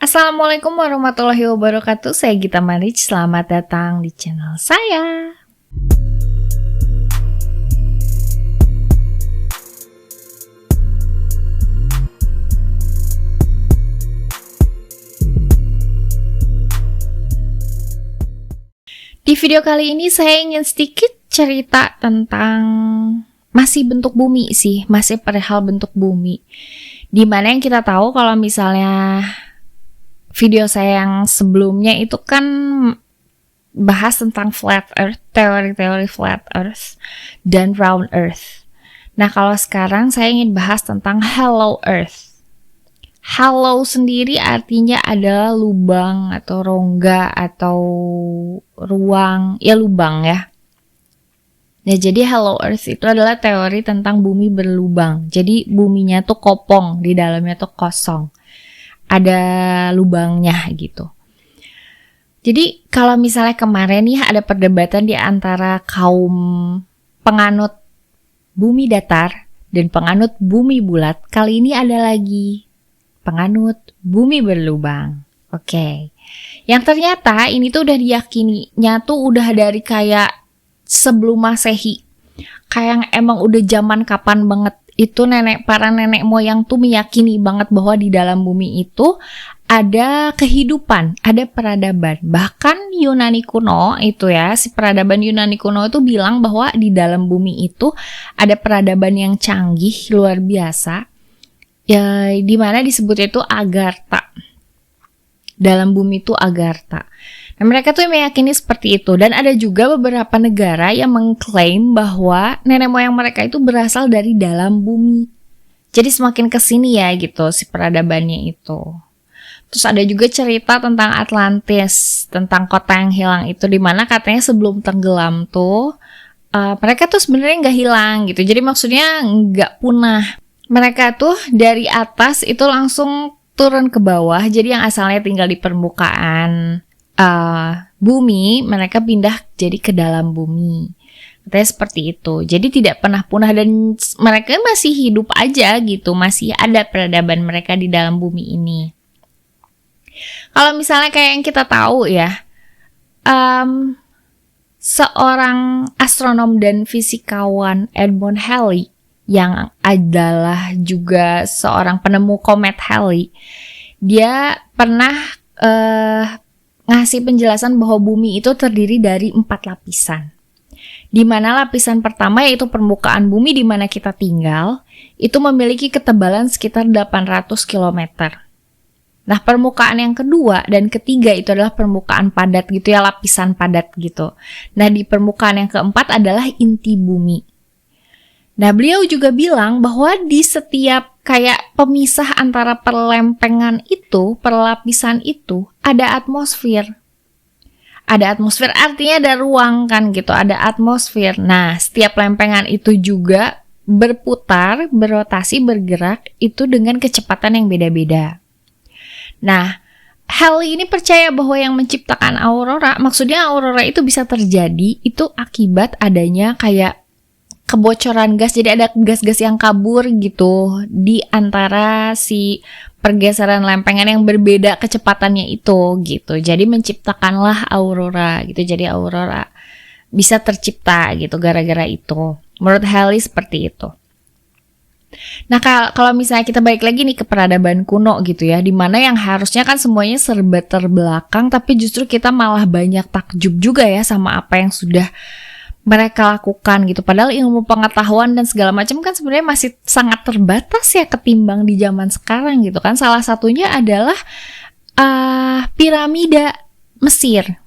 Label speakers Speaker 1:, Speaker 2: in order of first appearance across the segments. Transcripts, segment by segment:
Speaker 1: Assalamualaikum warahmatullahi wabarakatuh. Saya Gita Maric. Selamat datang di channel saya. Di video kali ini saya ingin sedikit cerita tentang masih bentuk bumi sih, masih perihal bentuk bumi. Dimana yang kita tahu kalau misalnya video saya yang sebelumnya itu kan bahas tentang flat earth, teori-teori flat earth dan round earth. Nah, kalau sekarang saya ingin bahas tentang hollow earth. Hollow sendiri artinya adalah lubang atau rongga atau ruang, ya lubang ya. Nah, jadi hollow earth itu adalah teori tentang bumi berlubang. Jadi buminya tuh kopong, di dalamnya tuh kosong. Ada lubangnya gitu. Jadi kalau misalnya kemarin nih ada perdebatan di antara kaum penganut bumi datar dan penganut bumi bulat, kali ini ada lagi penganut bumi berlubang. Oke. Yang ternyata ini tuh udah diyakininya tuh udah dari kayak sebelum Masehi. Kayak yang emang udah zaman kapan banget. Itu para nenek moyang tuh meyakini banget bahwa di dalam bumi itu ada kehidupan, ada peradaban. Bahkan Yunani kuno itu ya, si peradaban Yunani kuno itu bilang bahwa di dalam bumi itu ada peradaban yang canggih, luar biasa. Ya, di mana disebutnya itu Agartha. Dalam bumi itu Agartha. Nah, mereka tuh meyakini seperti itu. Dan ada juga beberapa negara yang mengklaim bahwa nenek moyang mereka itu berasal dari dalam bumi. Jadi semakin kesini ya gitu si peradabannya itu. Terus ada juga cerita tentang Atlantis, tentang kota yang hilang itu, dimana katanya sebelum tenggelam tuh mereka tuh sebenarnya nggak hilang gitu. Jadi maksudnya nggak punah. Mereka tuh dari atas itu langsung turun ke bawah. Jadi yang asalnya tinggal di permukaan bumi, mereka pindah jadi ke dalam bumi. Katanya seperti itu. Jadi tidak pernah punah dan mereka masih hidup aja gitu. Masih ada peradaban mereka di dalam bumi ini. Kalau misalnya kayak yang kita tahu ya, seorang astronom dan fisikawan Edmund Halley yang adalah juga seorang penemu komet Halley, dia pernah ngasih penjelasan bahwa bumi itu terdiri dari 4 lapisan. Di mana lapisan pertama yaitu permukaan bumi di mana kita tinggal, itu memiliki ketebalan sekitar 800 km. Nah, permukaan yang kedua dan ketiga itu adalah permukaan padat gitu ya, lapisan padat gitu. Nah, di permukaan yang keempat adalah inti bumi. Nah, beliau juga bilang bahwa di setiap kayak pemisah antara perlempengan itu, perlapisan itu, ada atmosfer. Ada atmosfer artinya ada ruang kan gitu, ada atmosfer. Nah, setiap lempengan itu juga berputar, berotasi, bergerak itu dengan kecepatan yang beda-beda. Nah, Halley ini percaya bahwa yang menciptakan aurora, maksudnya aurora itu bisa terjadi itu akibat adanya kayak kebocoran gas, jadi ada gas-gas yang kabur gitu di antara si pergeseran lempengan yang berbeda kecepatannya itu gitu. Jadi menciptakanlah aurora gitu. Jadi aurora bisa tercipta gitu gara-gara itu. Menurut Halley seperti itu. Nah, kalau misalnya kita balik lagi nih ke peradaban kuno gitu ya, dimana yang harusnya kan semuanya serba terbelakang, tapi justru kita malah banyak takjub juga ya sama apa yang sudah mereka lakukan gitu. Padahal ilmu pengetahuan dan segala macam kan sebenarnya masih sangat terbatas ya ketimbang di zaman sekarang gitu kan. Salah satunya adalah piramida Mesir,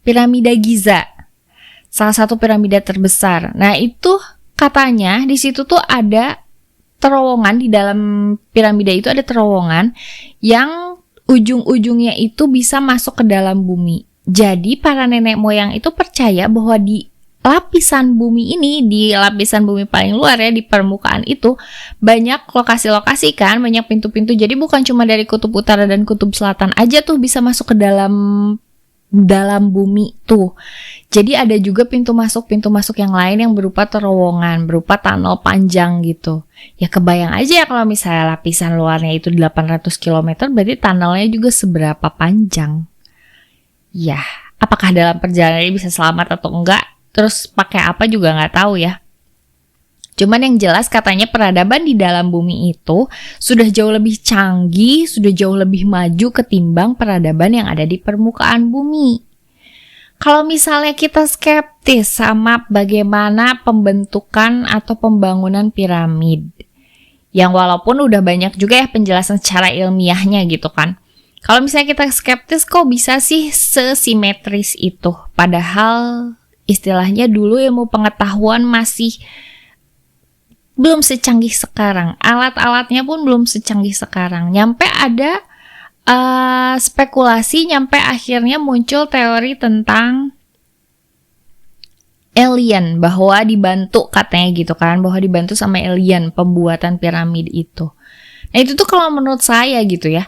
Speaker 1: piramida Giza, salah satu piramida terbesar. Nah, itu katanya di situ tuh ada terowongan, di dalam piramida itu ada terowongan yang ujung-ujungnya itu bisa masuk ke dalam bumi. Jadi para nenek moyang itu percaya bahwa di lapisan bumi ini, di lapisan bumi paling luar ya, di permukaan itu banyak lokasi-lokasi kan, banyak pintu-pintu. Jadi bukan cuma dari kutub utara dan kutub selatan aja tuh bisa masuk ke dalam dalam bumi tuh. Jadi ada juga pintu masuk yang lain yang berupa terowongan, berupa tunnel panjang gitu. Ya kebayang aja ya kalau misalnya lapisan luarnya itu 800 km, berarti tunnelnya juga seberapa panjang. Ya, apakah dalam perjalanannya bisa selamat atau enggak, terus pakai apa juga nggak tahu ya. Cuman yang jelas katanya peradaban di dalam bumi itu sudah jauh lebih canggih, sudah jauh lebih maju ketimbang peradaban yang ada di permukaan bumi. Kalau misalnya kita skeptis sama bagaimana pembentukan atau pembangunan piramid, yang walaupun udah banyak juga ya penjelasan secara ilmiahnya gitu kan. Kalau misalnya kita skeptis, kok bisa sih sesimetris itu? Padahal istilahnya dulu ilmu pengetahuan masih belum secanggih sekarang, alat-alatnya pun belum secanggih sekarang. Nyampe ada spekulasi, nyampe akhirnya muncul teori tentang alien, bahwa dibantu katanya gitu kan, bahwa dibantu sama alien pembuatan piramid itu. Nah itu tuh kalau menurut saya gitu ya,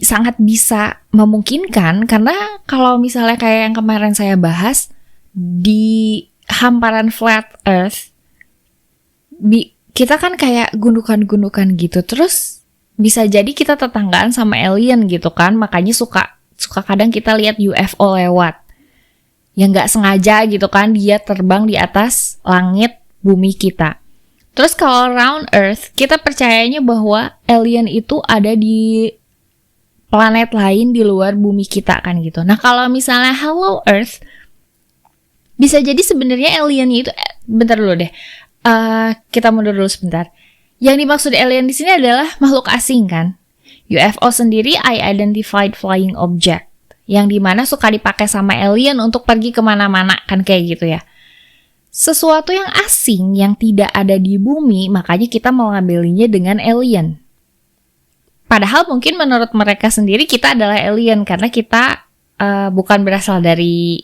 Speaker 1: sangat bisa memungkinkan, karena kalau misalnya kayak yang kemarin saya bahas, di hamparan flat earth, kita kan kayak gundukan-gundukan gitu, terus bisa jadi kita tetanggaan sama alien gitu kan, makanya suka kadang kita lihat UFO lewat, yang nggak sengaja gitu kan, dia terbang di atas langit bumi kita. Terus kalau round Earth, kita percayanya bahwa alien itu ada di planet lain di luar bumi kita kan gitu. Nah kalau misalnya Hello Earth, bisa jadi sebenarnya aliennya itu, bentar dulu deh. Kita mundur dulu sebentar. Yang dimaksud alien di sini adalah makhluk asing kan. UFO sendiri Unidentified Flying Object, yang dimana suka dipakai sama alien untuk pergi kemana-mana kan kayak gitu ya. Sesuatu yang asing yang tidak ada di bumi, makanya kita mau ngambilinya dengan alien. Padahal mungkin menurut mereka sendiri kita adalah alien karena kita bukan berasal dari,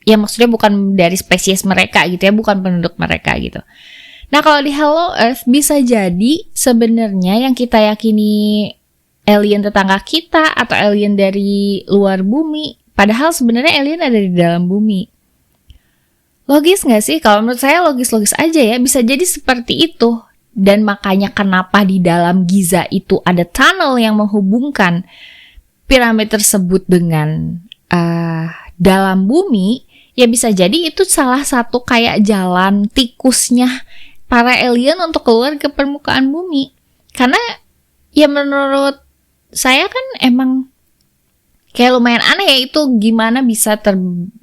Speaker 1: ya maksudnya bukan dari spesies mereka gitu ya, bukan penduduk mereka gitu. Nah kalau di Hello Earth bisa jadi sebenarnya yang kita yakini alien tetangga kita atau alien dari luar bumi, padahal sebenarnya alien ada di dalam bumi. Logis nggak sih? Kalau menurut saya logis-logis aja ya, bisa jadi seperti itu. Dan makanya kenapa di dalam Giza itu ada tunnel yang menghubungkan piramid tersebut dengan dalam bumi. Ya bisa jadi itu salah satu kayak jalan tikusnya para alien untuk keluar ke permukaan bumi. Karena ya menurut saya kan emang kayak lumayan aneh ya, itu gimana bisa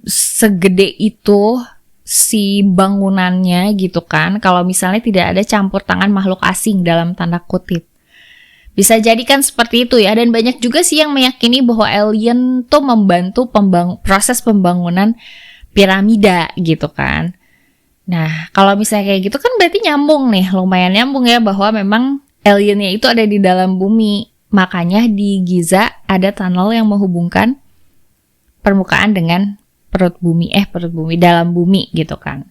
Speaker 1: segede itu si bangunannya gitu kan, kalau misalnya tidak ada campur tangan makhluk asing dalam tanda kutip. Bisa jadi kan seperti itu ya, dan banyak juga sih yang meyakini bahwa alien tuh membantu proses pembangunan piramida gitu kan. Nah, kalau misalnya kayak gitu kan berarti nyambung nih, lumayan nyambung ya, bahwa memang aliennya itu ada di dalam bumi. Makanya di Giza ada tunnel yang menghubungkan permukaan dengan perut bumi dalam bumi gitu kan.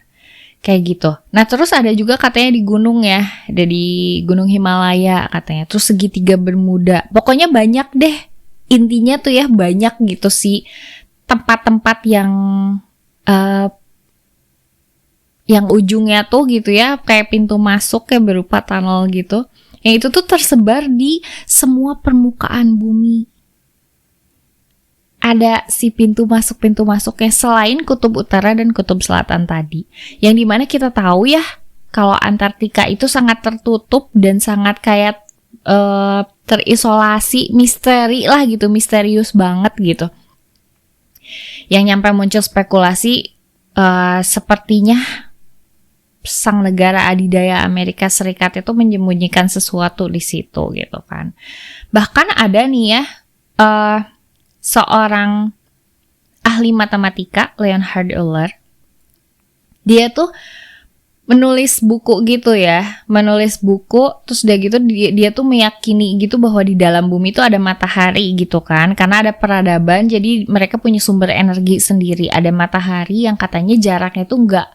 Speaker 1: Kayak gitu. Nah, terus ada juga katanya di gunung ya, ada di Gunung Himalaya katanya. Terus segitiga Bermuda. Pokoknya banyak deh. Intinya tuh ya banyak gitu sih tempat-tempat yang ujungnya tuh gitu ya, kayak pintu masuk kayak berupa tunnel gitu. Yang itu tuh tersebar di semua permukaan bumi. Ada si pintu masuknya selain kutub utara dan kutub selatan tadi. Yang dimana kita tahu ya, kalau Antartika itu sangat tertutup dan sangat kayak terisolasi, misteri lah gitu, misterius banget gitu. Yang nyampe muncul spekulasi sepertinya sang negara adidaya Amerika Serikat itu menyembunyikan sesuatu di situ gitu kan. Bahkan ada nih ya seorang ahli matematika, Leonhard Euler. Dia tuh menulis buku gitu ya, terus udah gitu dia tuh meyakini gitu bahwa di dalam bumi itu ada matahari gitu kan, karena ada peradaban, jadi mereka punya sumber energi sendiri. Ada matahari yang katanya jaraknya tuh nggak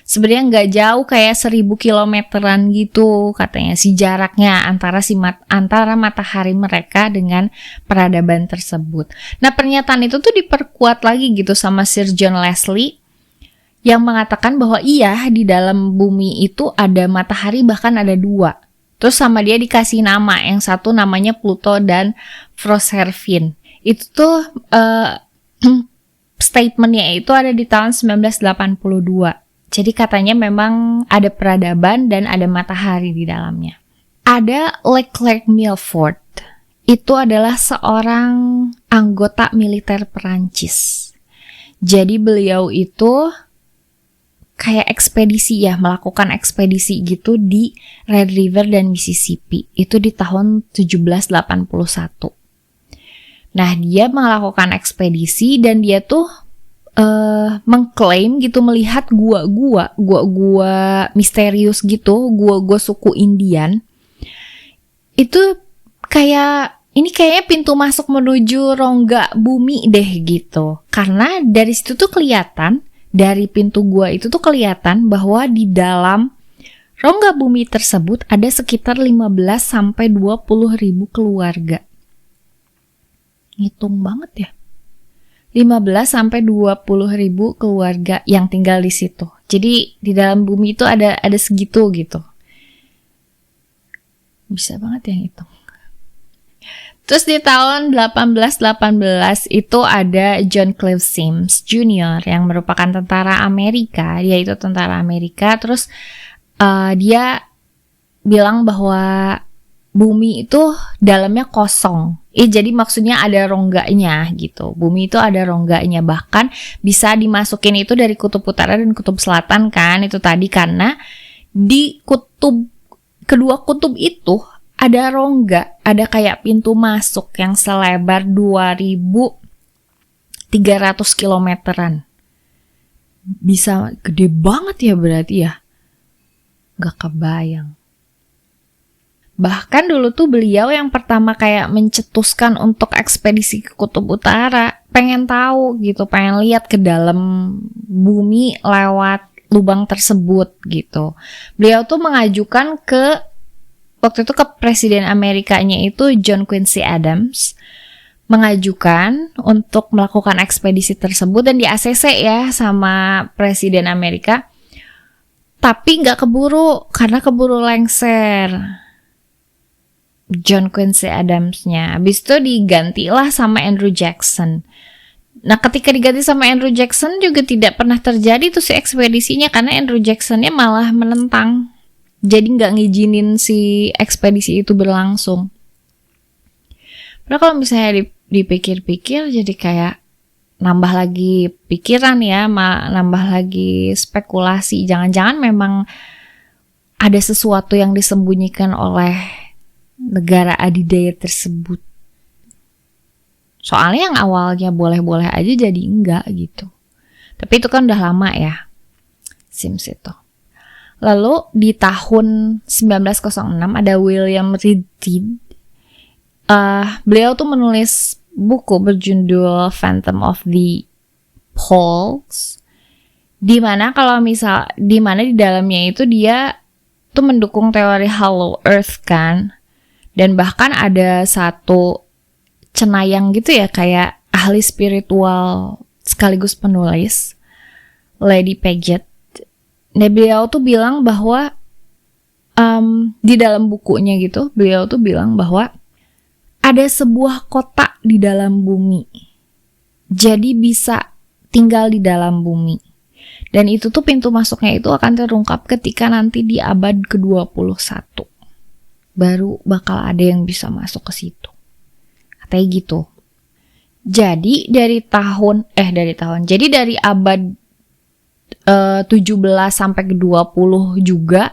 Speaker 1: Sebenarnya nggak jauh, kayak 1000 kilometeran gitu katanya si jaraknya antara matahari mereka dengan peradaban tersebut. Nah, pernyataan itu tuh diperkuat lagi gitu sama Sir John Leslie yang mengatakan bahwa iya, di dalam bumi itu ada matahari, bahkan ada 2. Terus sama dia dikasih nama, yang satu namanya Pluto dan Proserpine. Itu tuh statementnya itu ada di tahun 1982. Jadi katanya memang ada peradaban dan ada matahari di dalamnya. Ada Leclerc Milford. Itu adalah seorang anggota militer Perancis. Jadi beliau itu kayak ekspedisi ya, melakukan ekspedisi gitu di Red River dan Mississippi. Itu di tahun 1781. Nah, dia melakukan ekspedisi dan dia tuh mengklaim gitu melihat gua-gua misterius gitu, gua-gua suku Indian. Itu kayaknya pintu masuk menuju rongga bumi deh gitu. Karena dari situ tuh kelihatan, dari pintu gua itu tuh kelihatan bahwa di dalam rongga bumi tersebut ada sekitar 15 sampai 20 ribu keluarga. Ngitung banget ya. 15 sampai 20 ribu keluarga yang tinggal di situ. Jadi di dalam bumi itu ada segitu gitu. Bisa banget yang itu. Terus di tahun 1818 itu ada John Clive Sims Jr. yang merupakan tentara Amerika. Dia itu tentara Amerika. Terus dia bilang bahwa bumi itu dalamnya kosong. Jadi maksudnya ada rongganya gitu. Bumi itu ada rongganya. Bahkan bisa dimasukin itu dari kutub utara dan kutub selatan kan. Itu tadi karena di kedua kutub itu ada rongga. Ada kayak pintu masuk yang selebar 2.300 kilometeran. Bisa gede banget ya berarti ya. Gak kebayang. Bahkan dulu tuh beliau yang pertama kayak mencetuskan untuk ekspedisi ke kutub utara. Pengen tahu gitu, pengen lihat ke dalam bumi lewat lubang tersebut gitu. Beliau tuh mengajukan waktu itu ke Presiden Amerikanya itu John Quincy Adams. Mengajukan untuk melakukan ekspedisi tersebut dan di ACC ya sama Presiden Amerika. Tapi nggak keburu, karena keburu lengser. John Quincy Adams-nya. Habis itu digantilah sama Andrew Jackson. Nah, ketika diganti sama Andrew Jackson juga tidak pernah terjadi tuh si ekspedisinya karena Andrew Jackson-nya malah menentang. Jadi nggak ngizinin si ekspedisi itu berlangsung. Padahal kalau misalnya dipikir-pikir jadi kayak nambah lagi pikiran ya, nambah lagi spekulasi. Jangan-jangan memang ada sesuatu yang disembunyikan oleh negara adidaya tersebut. Soalnya yang awalnya boleh-boleh aja jadi enggak gitu. Tapi itu kan udah lama ya, Sims itu. Lalu di tahun 1906 ada William Reed. Beliau tuh menulis buku berjudul Phantom of the Poles. Di mana di dalamnya itu dia tuh mendukung teori Hollow Earth kan. Dan bahkan ada satu cenayang gitu ya, kayak ahli spiritual sekaligus penulis, Lady Paget. Nah, beliau tuh bilang bahwa di dalam bukunya gitu, beliau tuh bilang bahwa ada sebuah kota di dalam bumi. Jadi bisa tinggal di dalam bumi. Dan itu tuh pintu masuknya itu akan terungkap ketika nanti di abad ke-21. Baru bakal ada yang bisa masuk ke situ. Katanya gitu. Jadi dari abad 17 sampai ke 20 juga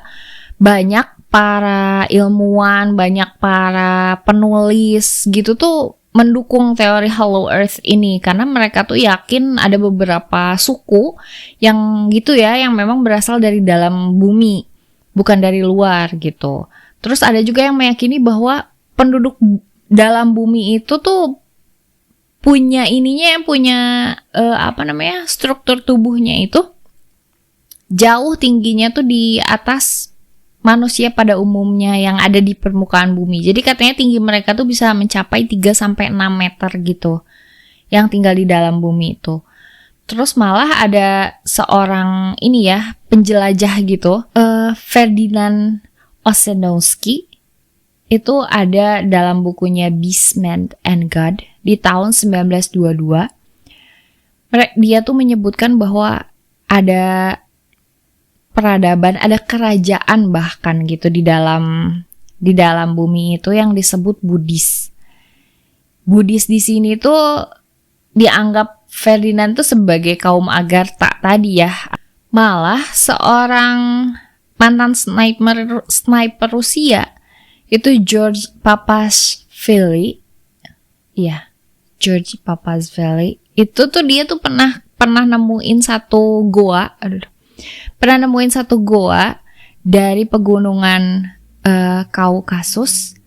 Speaker 1: banyak para ilmuwan, banyak para penulis gitu tuh mendukung teori Hollow Earth ini karena mereka tuh yakin ada beberapa suku yang gitu ya, yang memang berasal dari dalam bumi, bukan dari luar gitu. Terus ada juga yang meyakini bahwa penduduk dalam bumi itu tuh punya struktur tubuhnya itu jauh tingginya tuh di atas manusia pada umumnya yang ada di permukaan bumi. Jadi katanya tinggi mereka tuh bisa mencapai 3-6 meter gitu, yang tinggal di dalam bumi itu. Terus malah ada seorang ini ya, penjelajah gitu, Ferdinand Ossendowski, itu ada dalam bukunya Beast, Man and God di tahun 1922. Dia tuh menyebutkan bahwa ada peradaban, ada kerajaan bahkan gitu di dalam bumi itu yang disebut Buddhis. Buddhis di sini tuh dianggap Ferdinand tuh sebagai kaum Agartha tadi ya. Malah seorang mantan sniper Rusia itu George Papashvili. Iya, George Papashvili. Itu tuh dia tuh pernah nemuin satu goa dari pegunungan Kaukasus.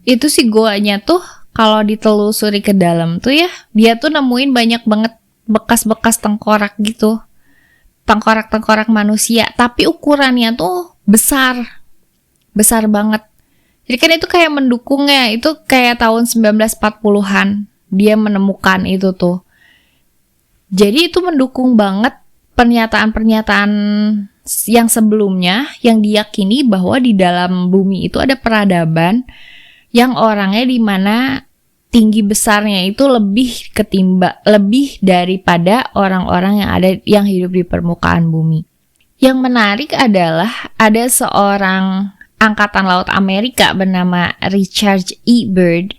Speaker 1: Itu si goanya tuh kalau ditelusuri ke dalam tuh ya, dia tuh nemuin banyak banget bekas-bekas tengkorak gitu. Tengkorak-tengkorak manusia, tapi ukurannya tuh besar banget. Jadi kan itu kayak mendukung ya, itu kayak tahun 1940-an dia menemukan itu tuh. Jadi itu mendukung banget pernyataan-pernyataan yang sebelumnya yang diyakini bahwa di dalam bumi itu ada peradaban yang orangnya di mana tinggi besarnya itu lebih daripada orang-orang yang hidup di permukaan bumi. Yang menarik adalah ada seorang angkatan laut Amerika bernama Richard E. Byrd.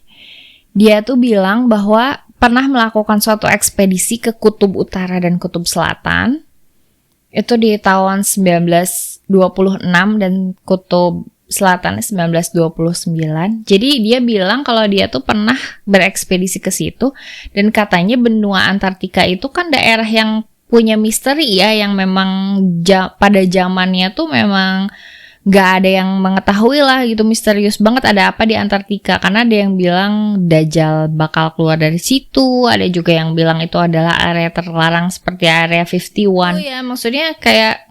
Speaker 1: Dia tuh bilang bahwa pernah melakukan suatu ekspedisi ke Kutub Utara dan Kutub Selatan. Itu di tahun 1926 dan Kutub Selatan 1929. Jadi dia bilang kalau dia tuh pernah berekspedisi ke situ dan katanya benua Antartika itu kan daerah yang punya misteri ya, yang memang pada zamannya tuh memang gak ada yang mengetahui lah gitu, misterius banget ada apa di Antartika, karena ada yang bilang Dajjal bakal keluar dari situ, ada juga yang bilang itu adalah area terlarang seperti area 51. Oh ya, maksudnya kayak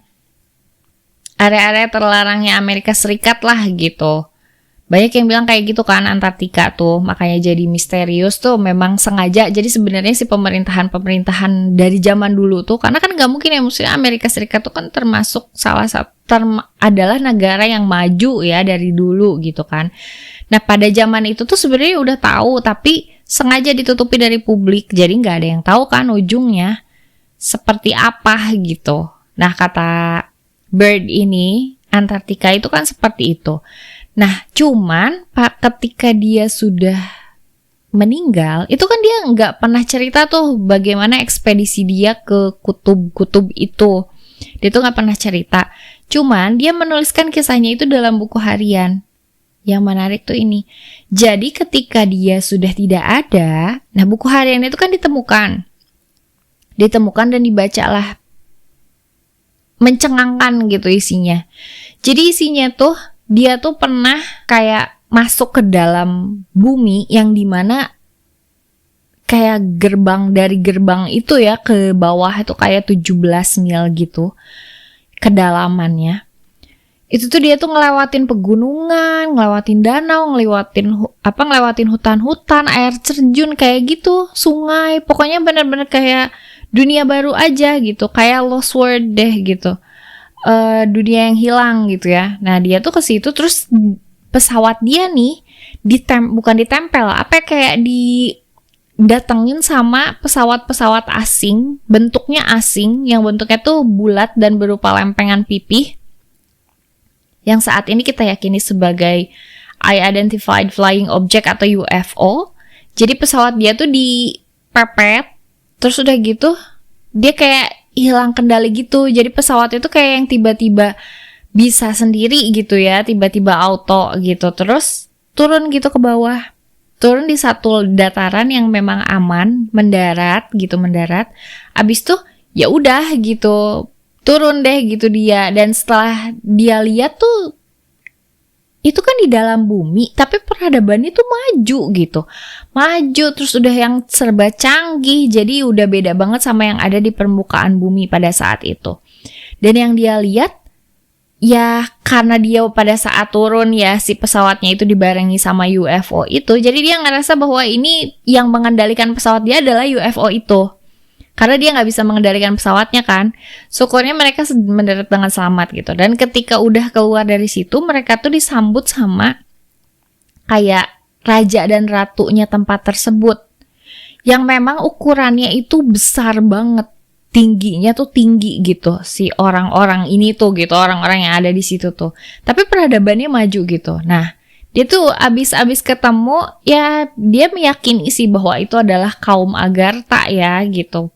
Speaker 1: area-area terlarangnya Amerika Serikat lah gitu. Banyak yang bilang kayak gitu kan Antartika tuh, makanya jadi misterius tuh memang sengaja. Jadi sebenarnya si pemerintahan dari zaman dulu tuh, karena kan gak mungkin ya, maksudnya Amerika Serikat tuh kan termasuk salah satu adalah negara yang maju ya dari dulu gitu kan. Nah pada zaman itu tuh sebenarnya udah tahu, tapi sengaja ditutupi dari publik, jadi nggak ada yang tahu kan ujungnya seperti apa gitu. Nah kata Byrd ini, Antartika itu kan seperti itu. Nah cuman ketika dia sudah meninggal, itu kan dia nggak pernah cerita tuh bagaimana ekspedisi dia ke kutub itu. Dia tuh nggak pernah cerita. Cuman dia menuliskan kisahnya itu dalam buku harian. Yang menarik tuh ini. Jadi ketika dia sudah tidak ada, nah buku harian itu kan ditemukan dan dibacalah. Mencengangkan gitu isinya. Jadi isinya tuh dia tuh pernah kayak masuk ke dalam bumi yang dimana kayak dari gerbang itu ya ke bawah itu kayak 17 mil gitu kedalamannya. Itu tuh dia tuh ngelewatin pegunungan, ngelewatin danau, ngelewatin hutan-hutan, air terjun kayak gitu, sungai, pokoknya benar-benar kayak dunia baru aja gitu, kayak Lost World deh gitu. Dunia yang hilang gitu ya. Nah, dia tuh ke situ terus pesawat dia nih bukan ditempel, kayak didatengin sama pesawat-pesawat asing, bentuknya asing, yang bentuknya tuh bulat dan berupa lempengan pipih, yang saat ini kita yakini sebagai Unidentified Flying Object atau UFO. Jadi pesawat dia tuh dipepet, terus udah gitu dia kayak hilang kendali gitu. Jadi pesawat itu kayak yang tiba-tiba bisa sendiri gitu ya, tiba-tiba auto gitu, terus turun gitu ke bawah, turun di satu dataran yang memang aman, mendarat. Abis tuh ya udah gitu turun deh gitu dia. Dan setelah dia lihat tuh itu kan di dalam bumi, tapi peradabannya tuh maju terus udah yang serba canggih, jadi udah beda banget sama yang ada di permukaan bumi pada saat itu. Dan yang dia lihat, ya karena dia pada saat turun ya si pesawatnya itu dibarengi sama UFO itu, jadi dia ngerasa bahwa ini yang mengendalikan pesawat dia adalah UFO itu. Karena dia nggak bisa mengendalikan pesawatnya kan. Syukurnya mereka mendarat dengan selamat gitu. Dan ketika udah keluar dari situ, mereka tuh disambut sama kayak raja dan ratunya tempat tersebut. Yang memang ukurannya itu besar banget. Tingginya tuh tinggi gitu. Si orang-orang ini tuh gitu. Orang-orang yang ada di situ tuh. Tapi peradabannya maju gitu. Nah, dia tuh abis ketemu, ya dia meyakini sih bahwa itu adalah kaum Agartha ya gitu.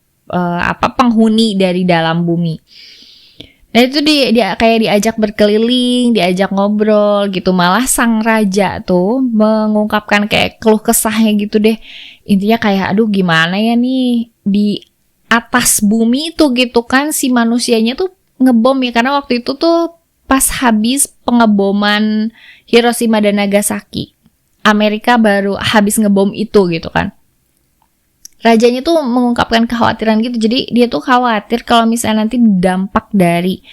Speaker 1: Penghuni dari dalam bumi. Nah itu dia kayak diajak berkeliling, diajak ngobrol gitu. Malah sang raja tuh mengungkapkan kayak keluh kesahnya gitu deh. Intinya kayak aduh gimana ya nih di atas bumi itu gitu kan si manusianya tuh ngebom ya. Karena waktu itu tuh pas habis pengeboman Hiroshima dan Nagasaki. Amerika baru habis ngebom itu gitu kan. Rajanya tuh mengungkapkan kekhawatiran gitu. Jadi dia tuh khawatir kalau misalnya nanti dampak dari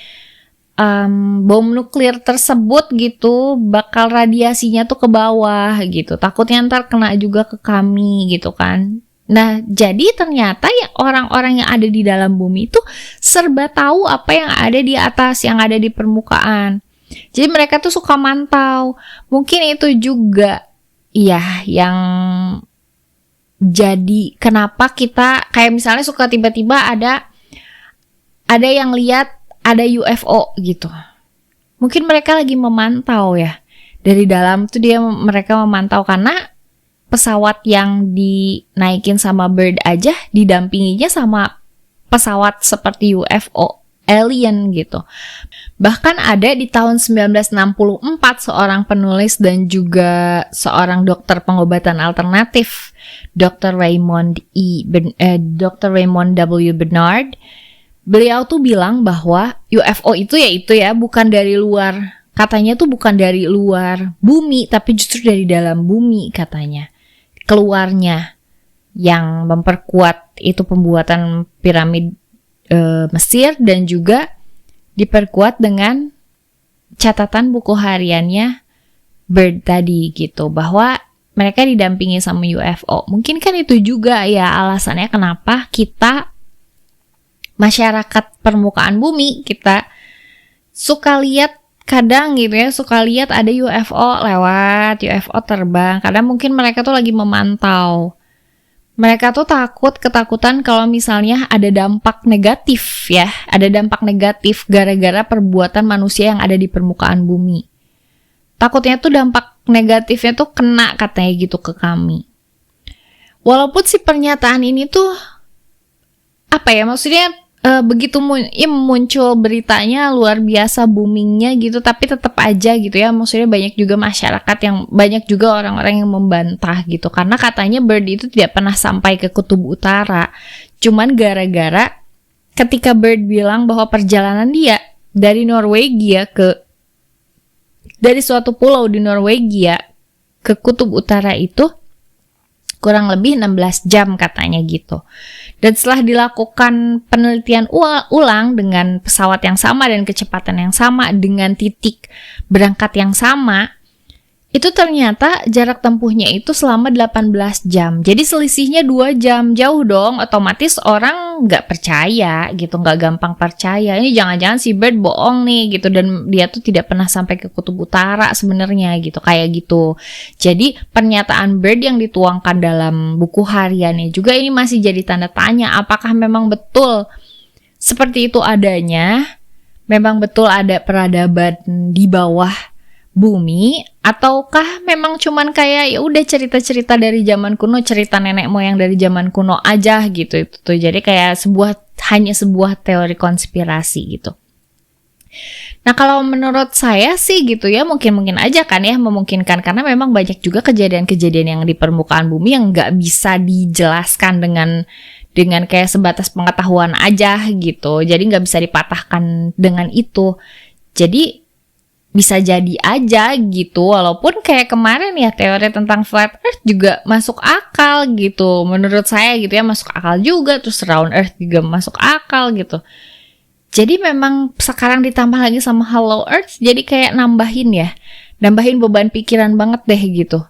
Speaker 1: bom nuklir tersebut gitu bakal radiasinya tuh ke bawah gitu. Takutnya ntar kena juga ke kami gitu kan. Nah jadi ternyata ya orang-orang yang ada di dalam bumi itu serba tahu apa yang ada di atas, yang ada di permukaan. Jadi mereka tuh suka mantau. Mungkin itu juga ya yang jadi kenapa kita kayak misalnya suka tiba-tiba ada yang lihat ada UFO gitu. Mungkin mereka lagi memantau ya. Dari dalam tuh mereka memantau karena pesawat yang dinaikin sama Bird aja didampinginya sama pesawat seperti UFO, alien gitu. Bahkan ada di tahun 1964 seorang penulis dan juga seorang dokter pengobatan alternatif, Dr. Raymond W. Bernard. Beliau tuh bilang bahwa UFO itu ya bukan dari luar. Katanya tuh bukan dari luar bumi, tapi justru dari dalam bumi katanya. Keluarnya yang memperkuat itu pembuatan piramid Mesir dan juga diperkuat dengan catatan buku hariannya Bird tadi gitu, bahwa mereka didampingi sama UFO. Mungkin kan itu juga ya alasannya kenapa kita masyarakat permukaan bumi kita suka lihat kadang gitu ya, suka lihat ada UFO lewat, UFO terbang. Kadang mungkin mereka tuh lagi memantau. Mereka tuh ketakutan kalau misalnya ada dampak negatif ya. Ada dampak negatif gara-gara perbuatan manusia yang ada di permukaan bumi. Takutnya tuh dampak negatifnya tuh kena katanya gitu ke kami. Walaupun si pernyataan ini tuh maksudnya begitu muncul beritanya luar biasa boomingnya gitu, tapi tetap aja gitu ya, maksudnya banyak juga orang-orang yang membantah gitu, karena katanya Bird itu tidak pernah sampai ke kutub utara. Cuman gara-gara ketika Bird bilang bahwa perjalanan dia dari suatu pulau di Norwegia ke kutub utara itu kurang lebih 16 jam katanya gitu. Dan setelah dilakukan penelitian ulang dengan pesawat yang sama dan kecepatan yang sama dengan titik berangkat yang sama, itu ternyata jarak tempuhnya itu selama 18 jam. Jadi selisihnya 2 jam, jauh dong. Otomatis orang nggak percaya gitu, nggak gampang percaya. Ini jangan-jangan si Bird bohong nih gitu, dan dia tuh tidak pernah sampai ke kutub utara sebenarnya gitu, kayak gitu. Jadi pernyataan Bird yang dituangkan dalam buku hariannya juga ini masih jadi tanda tanya, apakah memang betul seperti itu adanya? Memang betul ada peradaban di bawah bumi, ataukah memang cuman kayak ya udah cerita-cerita dari zaman kuno, cerita nenek moyang dari zaman kuno aja gitu. Itu tuh jadi kayak hanya sebuah teori konspirasi gitu. Nah kalau menurut saya sih gitu ya, mungkin aja kan ya, memungkinkan, karena memang banyak juga kejadian-kejadian yang di permukaan bumi yang nggak bisa dijelaskan dengan kayak sebatas pengetahuan aja gitu. Jadi nggak bisa dipatahkan dengan itu. Jadi bisa jadi aja gitu, walaupun kayak kemarin ya teori tentang flat earth juga masuk akal gitu, menurut saya gitu ya, masuk akal juga, terus round earth juga masuk akal gitu. Jadi memang sekarang ditambah lagi sama Hollow Earth, jadi kayak nambahin beban pikiran banget deh gitu.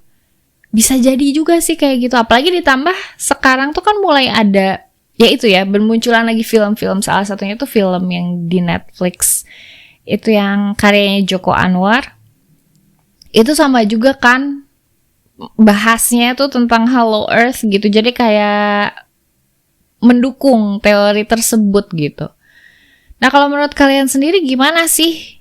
Speaker 1: Bisa jadi juga sih kayak gitu, apalagi ditambah sekarang tuh kan mulai ada, ya itu ya, bermunculan lagi film-film, salah satunya tuh film yang di Netflix, itu yang karyanya Joko Anwar, itu sama juga kan, bahasnya tuh tentang Hollow Earth gitu, jadi kayak mendukung teori tersebut gitu. Nah, kalau menurut kalian sendiri gimana sih?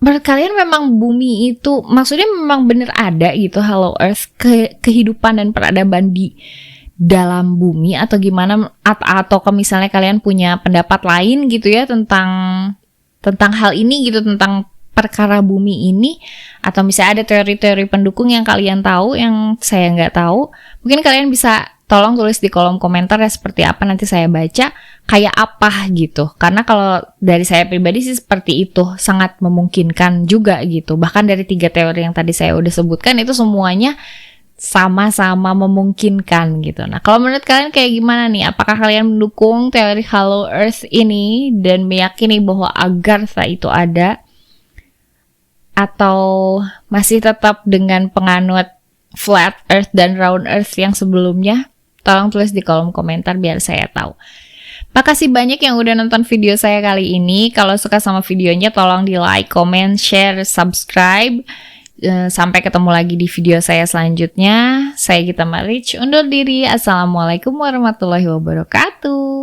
Speaker 1: Menurut kalian memang bumi itu, maksudnya memang bener ada gitu Hollow Earth, kehidupan dan peradaban di dalam bumi, atau gimana? Atau misalnya kalian punya pendapat lain gitu ya tentang hal ini gitu, tentang perkara bumi ini, atau misalnya ada teori-teori pendukung yang kalian tahu yang saya nggak tahu, mungkin kalian bisa tolong tulis di kolom komentar ya, seperti apa, nanti saya baca kayak apa gitu. Karena kalau dari saya pribadi sih seperti itu, sangat memungkinkan juga gitu. Bahkan dari 3 teori yang tadi saya udah sebutkan itu semuanya sama-sama memungkinkan gitu. Nah, kalau menurut kalian kayak gimana nih? Apakah kalian mendukung teori Hollow Earth ini dan meyakini bahwa agartha itu ada? Atau masih tetap dengan penganut flat earth dan round earth yang sebelumnya? Tolong tulis di kolom komentar biar saya tahu. Makasih banyak yang udah nonton video saya kali ini. Kalau suka sama videonya tolong di like, comment, share, subscribe. Sampai ketemu lagi di video saya selanjutnya. Saya Gita Marich undur diri. Assalamualaikum warahmatullahi wabarakatuh.